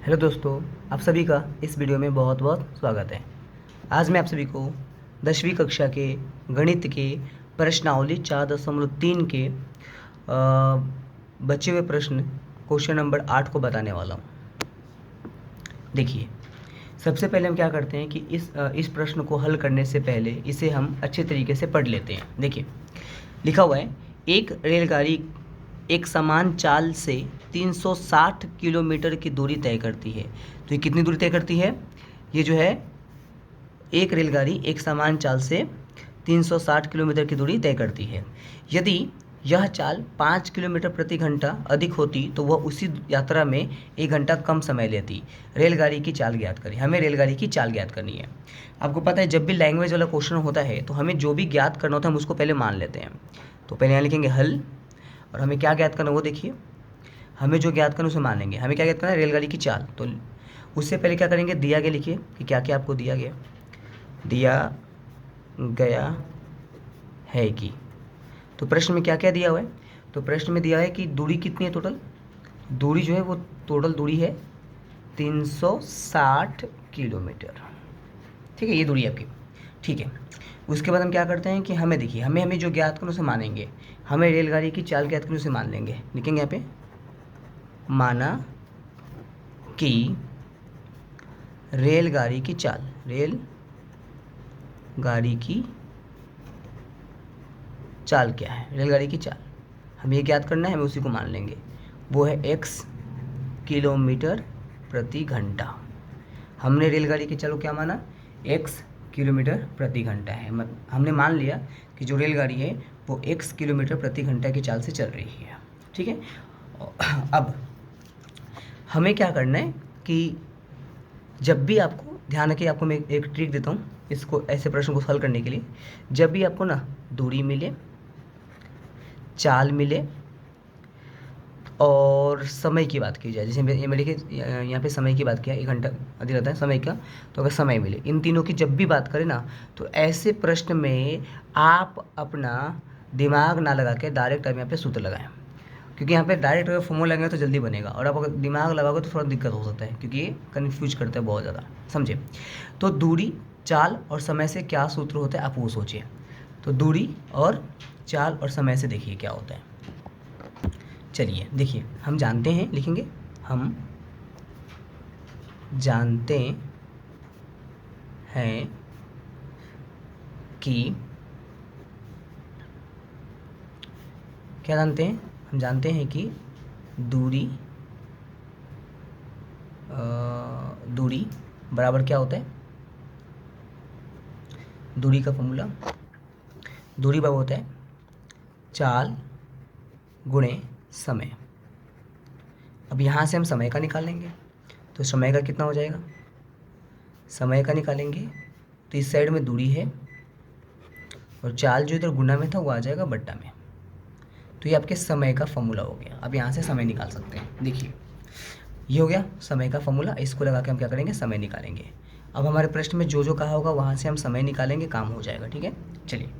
Hello दोस्तों, आप सभी का इस वीडियो में बहुत बहुत स्वागत है। आज मैं आप सभी को 10वीं कक्षा के गणित के प्रश्नावली 4.3 के बचे हुए प्रश्न क्वेश्चन नंबर 8 को बताने वाला हूँ। देखिए, सबसे पहले हम क्या करते हैं कि इस प्रश्न को हल करने से पहले इसे हम अच्छे तरीके से पढ़ लेते हैं। देखिए, लिखा हुआ है, एक रेलगाड़ी एक समान चाल से 360 किलोमीटर की दूरी तय करती है। तो ये कितनी दूरी तय करती है? ये जो है, एक रेलगाड़ी एक समान चाल से 360 किलोमीटर की दूरी तय करती है। यदि यह चाल 5 किलोमीटर प्रति घंटा अधिक होती तो वह उसी यात्रा में 1 घंटा कम समय लेती। रेलगाड़ी की चाल ज्ञात करें। हमें रेलगाड़ी की चाल ज्ञात करनी है। आपको पता है, जब भी लैंग्वेज वाला क्वेश्चन होता है तो हमें जो भी ज्ञात करना होता है हम उसको पहले मान लेते हैं। तो पहले यहाँ लिखेंगे हल, और हमें क्या ज्ञात करना है वो देखिए। हमें जो ज्ञात करना है उसे मान लेंगे। हमें क्या ज्ञात करना है? रेलगाड़ी की चाल। तो उससे पहले क्या करेंगे? दिया गया लिखिए कि क्या क्या आपको दिया गया है कि। तो प्रश्न में क्या क्या दिया हुआ है? तो प्रश्न में दिया है कि दूरी कितनी है टोटल। दूरी जो है वो टोटल दूरी है 360 किलोमीटर। ठीक है, ये दूरी है आपकी। ठीक है, उसके बाद हम क्या करते हैं कि हमें देखिए, हमें जो ज्ञात करना उसे मानेंगे। हमें रेलगाड़ी की चाल ज्ञात करना उसे मान लेंगे। लिखेंगे यहाँ पे, माना कि रेलगाड़ी की चाल, रेलगाड़ी की चाल क्या है? रेलगाड़ी की चाल हमें ये ज्ञात करना है, हमें उसी को मान लेंगे। वो है x किलोमीटर प्रति घंटा। हमने रेलगाड़ी की चाल को क्या माना? x किलोमीटर प्रति घंटा है। हमने मान लिया कि जो रेलगाड़ी है वो x किलोमीटर प्रति घंटा की चाल से चल रही है। ठीक है, अब हमें क्या करना है कि जब भी आपको ध्यान रखिए, आपको मैं एक ट्रिक देता हूँ इसको, ऐसे प्रश्न को हल करने के लिए। जब भी आपको ना दूरी मिले, चाल मिले और समय की बात की जाए, जैसे मैं देखिए यहाँ पे समय की बात किया, 1 घंटा अधिक रहता है समय का, तो अगर समय मिले, इन तीनों की जब भी बात करें ना, तो ऐसे प्रश्न में आप अपना दिमाग ना लगा के डायरेक्ट आप यहाँ पे सूत्र लगाएं। क्योंकि यहाँ पे डायरेक्ट अगर फॉर्मूला लगाएंगे तो जल्दी बनेगा, और आप अगर दिमाग लगाओगे तो थोड़ा दिक्कत हो सकता है, क्योंकि ये कन्फ्यूज करता है बहुत ज़्यादा। समझे? तो दूरी, चाल और समय से क्या सूत्र होता है आप वो सोचिए। तो दूरी और चाल और समय से देखिए क्या होता है। चलिए देखिए, हम जानते हैं, लिखेंगे, हम जानते हैं कि, क्या जानते हैं? हम जानते हैं कि दूरी दूरी बराबर क्या होता है? दूरी का फॉर्मूला, दूरी बराबर होता है चाल गुणे समय। अब यहाँ से हम समय का निकालेंगे, तो समय का कितना हो जाएगा? समय का निकालेंगे तो इस साइड में दूरी है, और चाल जो इधर गुना में था वो आ जाएगा बट्टा में। तो ये आपके समय का फॉर्मूला हो गया। अब यहाँ से समय निकाल सकते हैं। देखिए, ये हो गया समय का फॉर्मूला। इसको लगा के हम क्या करेंगे? समय निकालेंगे। अब हमारे प्रश्न में जो जो कहा होगा वहाँ से हम समय निकालेंगे, काम हो जाएगा। ठीक है, चलिए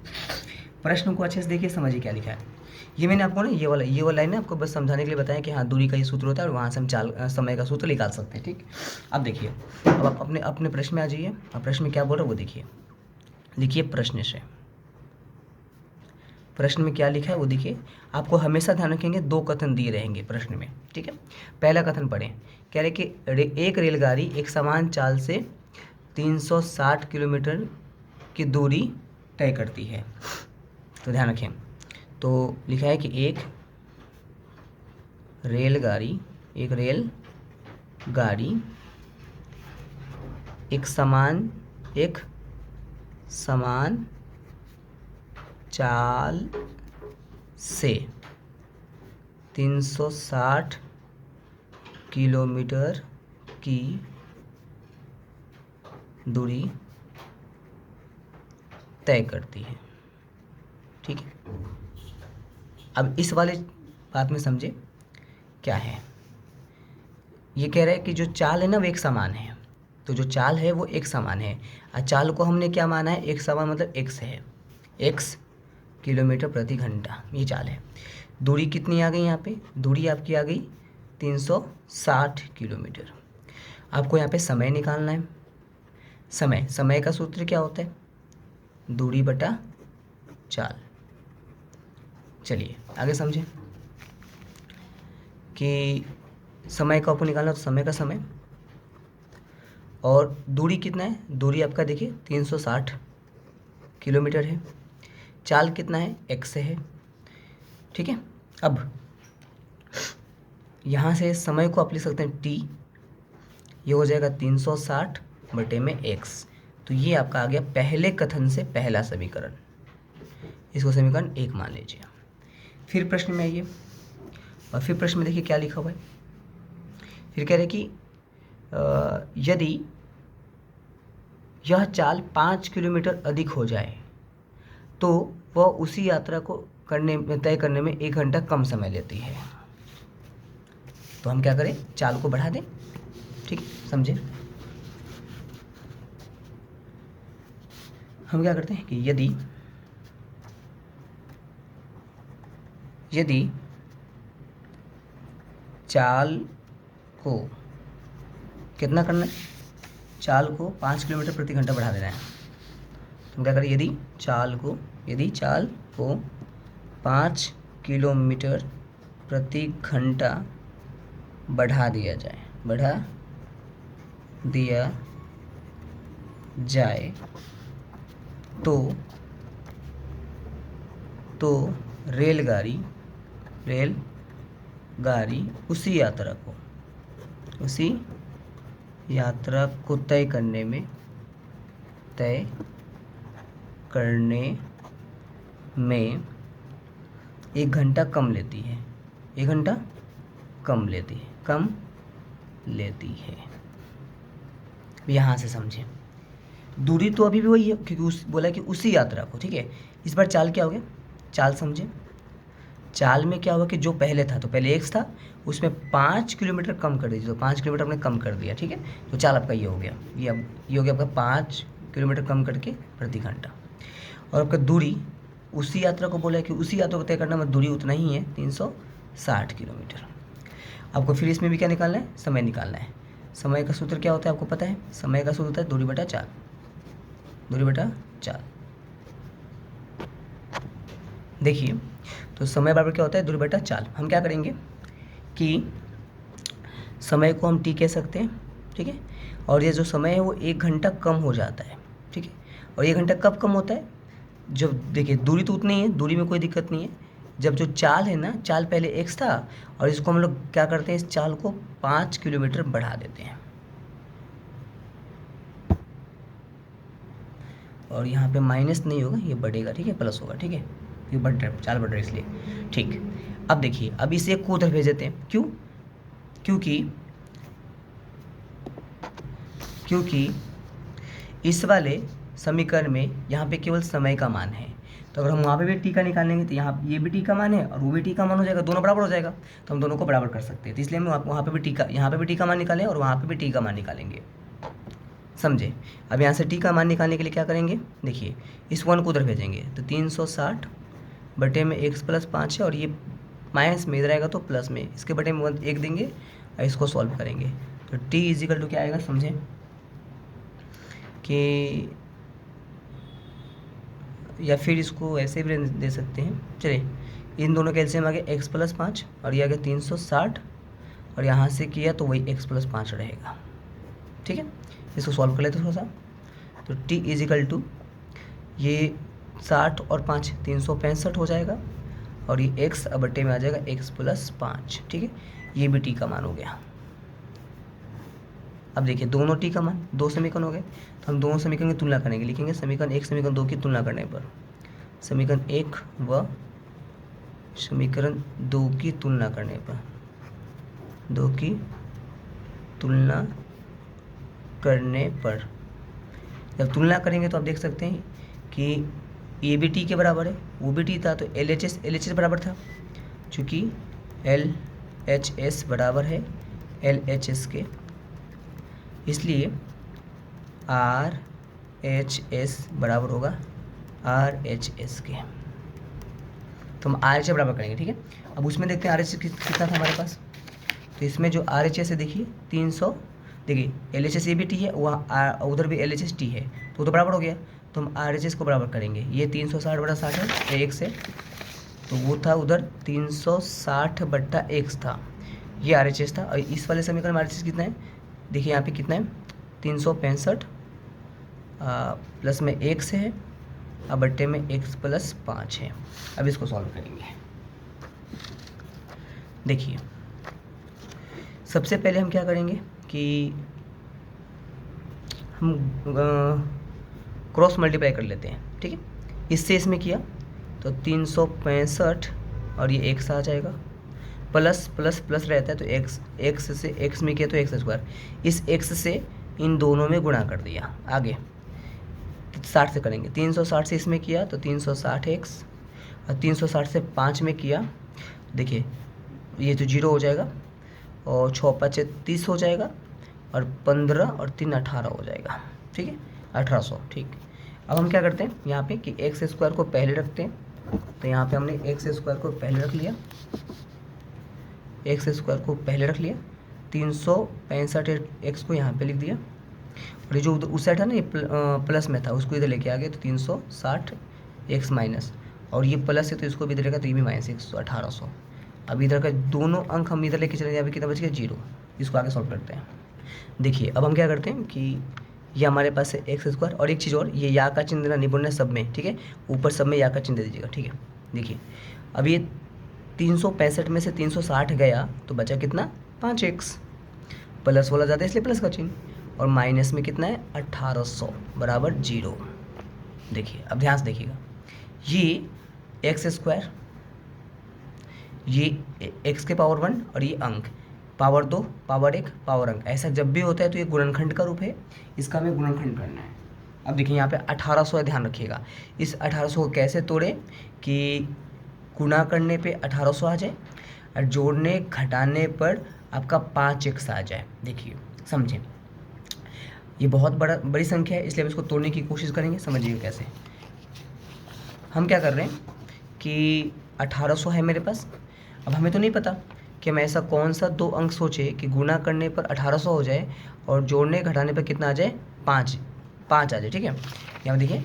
प्रश्न को अच्छे से देखिए, समझिए क्या लिखा है। ये मैंने आपको ना ये वाला लाइन है आपको बस समझाने के लिए बताया कि हाँ, दूरी का ये सूत्र होता है और वहाँ से हम समय का सूत्र निकाल सकते हैं। ठीक, अब देखिए, अब आप अपने अपने प्रश्न में आ जाइए। अब प्रश्न में क्या बोल रहा है वो देखिए, लिखिए प्रश्न से। प्रश्न में क्या लिखा है वो देखिए। आपको हमेशा ध्यान रखेंगे, 2 कथन दिए रहेंगे प्रश्न में। ठीक है, पहला कथन पढ़ें। कह रहे कि एक रेलगाड़ी एक समान चाल से 360 किलोमीटर की दूरी तय करती है। तो ध्यान रखें, तो लिखा है कि एक रेलगाड़ी एक समान चाल से 360 किलोमीटर की दूरी तय करती है। ठीक है, अब इस वाले बात में समझे क्या है। ये कह रहा है कि जो चाल है ना वो एक समान है। तो जो चाल है वो एक समान है, और चाल को हमने क्या माना है? एक समान मतलब x है, x किलोमीटर प्रति घंटा, ये चाल है। दूरी कितनी आ गई यहाँ पे? दूरी आपकी आ गई 360 किलोमीटर। आपको यहाँ पे समय निकालना है। समय का सूत्र क्या होता है? दूरी बटा चाल। चलिए आगे समझें कि समय का आपको निकालना, तो समय का समय और दूरी कितना है? दूरी आपका देखिए 360 किलोमीटर है। चाल कितना है? x से है। ठीक है, अब यहाँ से समय को आप लिख सकते हैं t, ये हो जाएगा 360 बटे में x। तो ये आपका आ गया पहले कथन से पहला समीकरण। इसको समीकरण 1 मान लीजिए। फिर प्रश्न में आइए, और फिर प्रश्न में देखिए क्या लिखा हुआ है। फिर कह रहे कि यदि यह चाल 5 किलोमीटर अधिक हो जाए तो वह उसी यात्रा को तय करने में 1 घंटा कम समय लेती है। तो हम क्या करें? चाल को बढ़ा दें। ठीक है, समझे? हम क्या करते हैं कि यदि चाल को कितना करना है? चाल को 5 किलोमीटर प्रति घंटा बढ़ा देना है। तो हम क्या करें? यदि चाल को 5 किलोमीटर प्रति घंटा बढ़ा दिया जाए तो रेलगाड़ी उसी यात्रा को तय करने में 1 घंटा कम लेती है। 1 घंटा कम लेती है। यहाँ से समझे, दूरी तो अभी भी वही है क्योंकि बोला कि उसी यात्रा को। ठीक है, इस बार चाल क्या हो गया? चाल समझे, चाल में क्या हुआ कि जो पहले था, तो पहले x था, उसमें 5 किलोमीटर कम कर दीजिए, तो 5 किलोमीटर हमने कम कर दिया। ठीक है, तो चाल आपका ये हो गया, ये हो गया आपका 5 किलोमीटर कम करके प्रति घंटा। और आपका दूरी उसी यात्रा को बोला है कि उसी यात्रा को तय करना में दूरी उतना ही है 360 किलोमीटर। आपको फिर इसमें भी क्या निकालना है? समय निकालना है। समय का सूत्र क्या होता है आपको पता है? समय का सूत्र होता है दूरी बटा चाल। देखिए, तो समय बराबर क्या होता है? दूरी बटा चाल। हम क्या करेंगे कि समय को हम t कह सकते हैं। ठीक है, और ये जो समय है वो 1 घंटा कम हो जाता है। ठीक है, और 1 घंटा कब कम होता है? जब देखिए दूरी तो उतनी है, दूरी में कोई दिक्कत नहीं है। जब जो चाल है ना, चाल पहले x था और इसको हम लोग क्या करते हैं? इस चाल को 5 किलोमीटर बढ़ा देते हैं, और यहाँ पे माइनस नहीं होगा, ये बढ़ेगा। ठीक है, प्लस होगा। ठीक है, ये बढ़ रहा है, चाल बढ़ रहा है इसलिए। ठीक, अब देखिए, अब इसे एक को उधर भेज देते हैं। क्यों? क्योंकि इस वाले समीकरण में यहाँ पे केवल समय का मान है, तो अगर हम वहाँ पे भी टी का निकालेंगे तो यहाँ ये भी टी का मान है और वो भी टी का मान हो जाएगा, दोनों बराबर हो जाएगा, तो हम दोनों को बराबर कर सकते हैं। तो इसलिए हम वहाँ पे भी टी का, यहाँ पे भी टी का मान निकालें और वहाँ पे भी टी का मान निकालेंगे। समझे? अब यहाँ से टी का मान निकालने के लिए क्या करेंगे? देखिए, इस 1 को उधर भेजेंगे तो 360 बटे में x + 5 है, और ये माइनस में इधर आएगा तो प्लस में, इसके बटे में 1 देंगे और इसको सॉल्व करेंगे। तो t = क्या आएगा? समझे कि, या फिर इसको ऐसे भी दे सकते हैं। चलिए, इन दोनों के एलसीएम आ गया x + 5 और ये आ गया 360, और यहाँ से किया तो वही x + 5 रहेगा। ठीक है, इसको सॉल्व कर लेते थोड़ा सा। तो t = ये 60 और 5 365 हो जाएगा, और ये x बटे में आ जाएगा x + 5। ठीक है, ये भी t का मान हो गया। अब देखिए, दोनों t का मान, 2 समीकरण हो गए, तो हम दोनों समीकरण की तुलना करेंगे। लिखेंगे समीकरण 1 समीकरण 2 की तुलना करने पर, समीकरण 1 व समीकरण 2 की तुलना करने पर, 2 की तुलना करने पर जब तुलना करेंगे तो आप देख सकते हैं कि ये भी टी के बराबर है, वो भी टी था, तो LHS बराबर था, चूँकि LHS बराबर है LHS के, इसलिए RHS बराबर होगा RHS के। तो हम RHS बराबर करेंगे। ठीक है, अब उसमें देखते हैं RHS कितना था हमारे पास। तो इसमें जो RHS है देखिए देखिए LHS ये भी टी है, वहाँ उधर भी LHS टी है, तो बराबर हो गया। तो हम RHS को बराबर करेंगे, ये 360 बटा 60 है एक से, तो वो था उधर 360 बट्टा एक्स था, ये RHS था। और इस वाले समीकरण में RHS कितना है, देखिए यहाँ पे कितना है 365 प्लस में एक से है, अब बट्टे में x प्लस 5 है। अब इसको सॉल्व करेंगे। देखिए सबसे पहले हम क्या करेंगे कि हम क्रॉस मल्टीप्लाई कर लेते हैं, ठीक है। इससे इसमें किया तो 365 और ये x आ जाएगा, प्लस प्लस प्लस रहता है तो x से x में किया तो x स्क्वायर, इस x से इन दोनों में गुणा कर दिया। आगे 60 से करेंगे, 360 से इसमें किया तो 360x, और 360 से 5 में किया, देखिए ये तो 0 हो जाएगा, और 6 5 30 हो जाएगा, और 15 और 3 18 हो जाएगा, ठीक है 1800। ठीक, अब हम क्या करते हैं यहाँ पे कि एक्स स्क्वायर को पहले रखते हैं, तो यहाँ पे हमने एक्स स्क्वायर को पहले रख लिया, एक्स स्क्वायर को पहले रख लिया, 365 एक्स को यहाँ पे लिख दिया, और ये जो उस साइड था ना ये प्लस में था उसको इधर लेके आ गए तो 360 एक्स माइनस, और ये प्लस है तो इसको भी इधर लेगा तो ये भी माइनस 1800। अब इधर का दोनों अंक हम इधर लेके चले जाए, अभी कितना बच गया 0, इसको आगे सॉल्व करते हैं। देखिए अब हम क्या करते हैं कि ये हमारे पास है एक्स स्क्वायर, और एक चीज़ और, ये या का चिन्ह देना नहीं बोलना सब में, ठीक है, ऊपर सब में या का चिन्ह दे दीजिएगा, ठीक है। देखिए अब ये 365 में से 360 गया तो बचा कितना 5x, प्लस वाला ज़्यादा इसलिए प्लस का चिन्ह, और माइनस में कितना है 1800 बराबर 0। देखिए अब ध्यान से देखिएगा, ये एक्स स्क्वायर, ये x के पावर 1 और ये अंक पावर 2 पावर 1 पावर अंक, ऐसा जब भी होता है तो ये गुणनखंड का रूप है, इसका हमें गुणनखंड करना है। अब देखिए यहाँ पे 1800 है, ध्यान रखिएगा, इस 1800 को कैसे तोड़े कि गुणा करने पे 1800 आ जाए और जोड़ने घटाने पर आपका 5x आ जाए। देखिए समझें, ये बहुत बड़ी संख्या है, इसलिए हम इसको तोड़ने की कोशिश करेंगे, समझिए कैसे। हम क्या कर रहे हैं कि 1800 है मेरे पास, अब हमें तो नहीं पता कि हम ऐसा कौन सा दो अंक सोचे कि गुना करने पर 1800 हो जाए और जोड़ने घटाने पर कितना आ जाए 5 आ जाए, ठीक है। यहाँ देखिए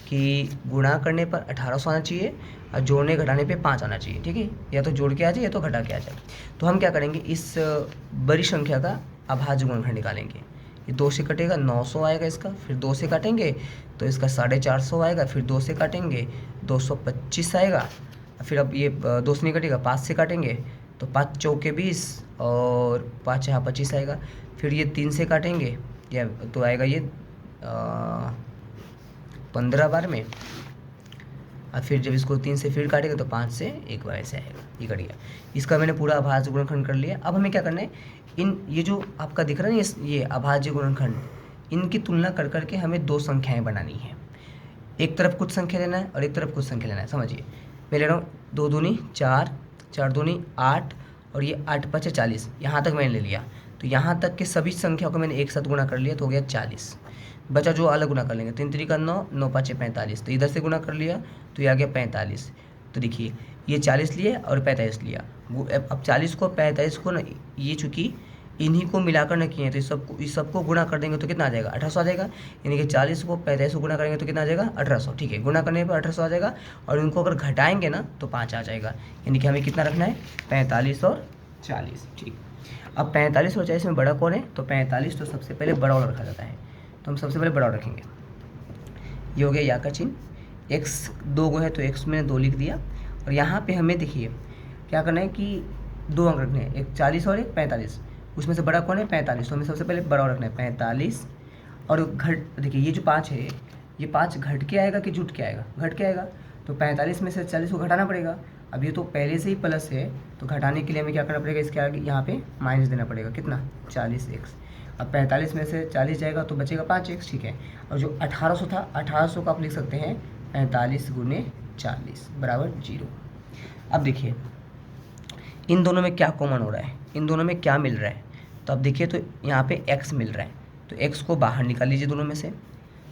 कि गुणा करने पर 1800 आना चाहिए और जोड़ने घटाने पे 5 आना चाहिए, ठीक है, या तो जोड़ के आ जाए या तो घटा के आ जाए। तो हम क्या करेंगे, इस बड़ी संख्या का अभाज्य गुणनखंड निकालेंगे। ये 2 से कटेगा 900 आएगा इसका, फिर 2 से काटेंगे तो इसका 450 आएगा, फिर 2 से काटेंगे 225 आएगा, फिर अब ये 2 से नहीं कटेगा 5 से काटेंगे तो 5 चौके 20 और 5 यहाँ 25 आएगा, फिर ये 3 से काटेंगे या तो आएगा ये 15 बार में, और फिर जब इसको 3 से फिर काटेंगे तो 5 से एक बार ऐसे आएगा, ये कट गया। इसका मैंने पूरा अभाज्य गुणनखंड कर लिया। अब हमें क्या करना है, इन ये जो आपका दिख रहा है ना ये अभाज्य गुणनखंड, इनकी तुलना कर करके हमें 2 संख्याएं बनानी है, एक तरफ कुछ संख्या लेना है और एक तरफ कुछ संख्या लेना है। समझिए मैं ले रहा हूँ 2 दूनी 4, 4 दूनी 8 और ये 8 5 40, यहाँ तक मैंने ले लिया, तो यहाँ तक के सभी संख्याओं को मैंने एक साथ गुणा कर लिया तो हो गया 40। बचा जो अलग गुना कर लेंगे, 3 3 का 9, 9 5 45, तो इधर से गुना कर लिया तो ये आ गया 45। तो देखिए ये 40 लिया और 45 लिया, अब 40 को 45 को ना ये चूँकि इन्हीं को मिलाकर न किए तो इस सबको गुणा कर देंगे तो कितना आ जाएगा 1800 आ जाएगा, यानी कि 40 को 45 को गुणा करेंगे तो कितना आ जाएगा 1800, ठीक है। गुणा करने पर 1800 आ जाएगा और इनको अगर घटाएंगे ना तो 5 आ जाएगा, यानी कि हमें कितना रखना है 45 और 40, ठीक। अब 45 और 40 में बड़ा कौन है, तो 45 तो सबसे पहले बड़ा वाला रखा जाता है, तो हम सबसे पहले बड़ा रखेंगे। ये हो गया या का चिन्ह, x 2 गो है तो x मैंने 2 लिख दिया, और यहाँ पे हमें देखिए क्या करना है कि 2 अंक रखने हैं, एक 40 और एक 45, उसमें से बड़ा कौन है 45, तो हमें सबसे पहले बड़ा रखना है 45, और घट देखिए ये जो 5 है ये 5 घट के आएगा कि जुट के आएगा, घट के आएगा, तो 45 में से 40 को घटाना पड़ेगा। अब ये तो पहले से ही प्लस है तो घटाने के लिए हमें क्या करना पड़ेगा, इसके आगे यहाँ पे माइनस देना पड़ेगा, कितना 40x। अब 45 में से 40 जाएगा तो बचेगा 5x, ठीक है। और जो 1800 था 1800 को आप लिख सकते हैं 45 गुने 40 बराबर 0। अब देखिए इन दोनों में क्या कॉमन हो रहा है, इन दोनों में क्या मिल रहा है, तो अब देखिए तो यहाँ पे x मिल रहा है, तो x को बाहर निकाल लीजिए दोनों में से,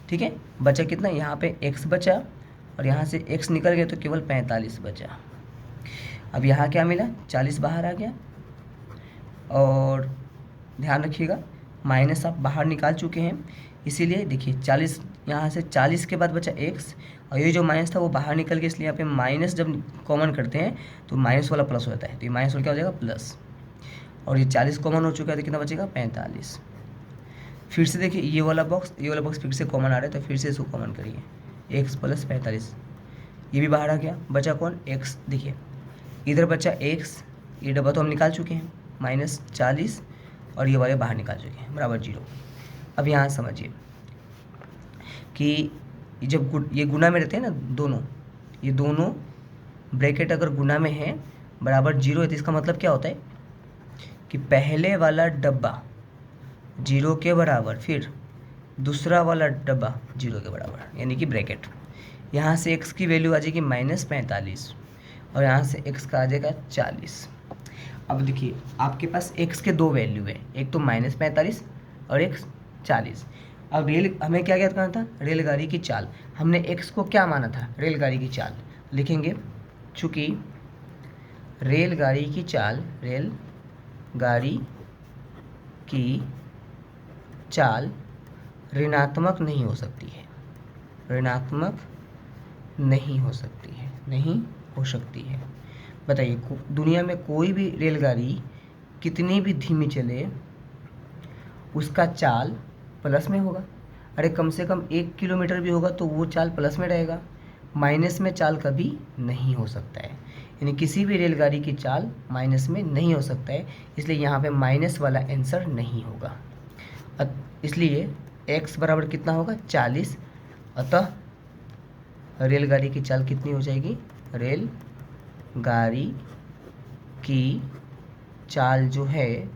ठीक है। बचा कितना, यहाँ पे x बचा और यहाँ से x निकल गया तो केवल 45 बचा। अब यहाँ क्या मिला 40 बाहर आ गया, और ध्यान रखिएगा माइनस आप बाहर निकाल चुके हैं, इसीलिए देखिए 40 यहाँ से 40 के बाद बचा x, और ये जो माइनस था वो बाहर निकल के, इसलिए यहाँ पे माइनस जब कॉमन करते हैं तो माइनस वाला प्लस हो जाता है, तो ये माइनस वाला क्या हो जाएगा प्लस, और ये 40 कॉमन हो चुका है तो कितना बचेगा 45। फिर से देखिए ये वाला बॉक्स फिर से कॉमन आ रहा है, तो फिर से इसको कॉमन करिए, x प्लस 45, ये भी बाहर आ गया, बचा कौन x, देखिए इधर बचा x, ये डब्बा तो हम निकाल चुके हैं माइनस 40, और ये वाले बाहर निकाल चुके हैं बराबर 0। अब यहाँ समझिए कि जब ये गुना में रहते हैं ना दोनों, ये दोनों ब्रैकेट अगर गुना में है बराबर 0 है, तो इसका मतलब क्या होता है कि पहले वाला डब्बा 0 के बराबर, फिर दूसरा वाला डब्बा 0 के बराबर, यानी कि ब्रैकेट, यहाँ से x की वैल्यू आ जाएगी -45 और यहाँ से x का आ जाएगा 40। अब देखिए आपके पास x के दो वैल्यू है, एक तो -45 और एक 40। अब हमें क्या करना था, रेलगाड़ी की चाल, हमने x को क्या माना था, रेलगाड़ी की चाल लिखेंगे, चूँकि रेलगाड़ी की चाल ऋणात्मक नहीं हो सकती है, नहीं हो सकती है। बताइए दुनिया में कोई भी रेलगाड़ी कितनी भी धीमी चले उसका चाल प्लस में होगा। अरे कम से कम 1 किलोमीटर भी होगा तो वो चाल प्लस में रहेगा, माइनस में चाल कभी नहीं हो सकता है, यानी किसी भी रेलगाड़ी की चाल माइनस में नहीं हो सकता है, इसलिए यहाँ पे माइनस वाला आंसर नहीं होगा। इसलिए x बराबर कितना होगा 40, अतः रेलगाड़ी की चाल कितनी हो जाएगी, रेलगाड़ी की चाल जो है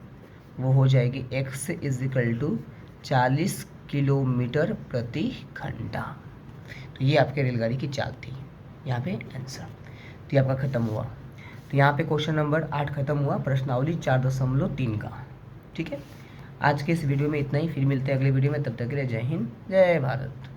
वो हो जाएगी x = 40 किलोमीटर प्रति घंटा। तो ये आपके रेलगाड़ी की चाल थी, यहाँ पे आंसर, तो ये आपका ख़त्म हुआ। तो यहाँ पे क्वेश्चन नंबर 8 ख़त्म हुआ, प्रश्नावली 4.3 का। ठीक है, आज के इस वीडियो में इतना ही, फिर मिलते हैं अगले वीडियो में, तब तक के लिए जय हिंद जय भारत।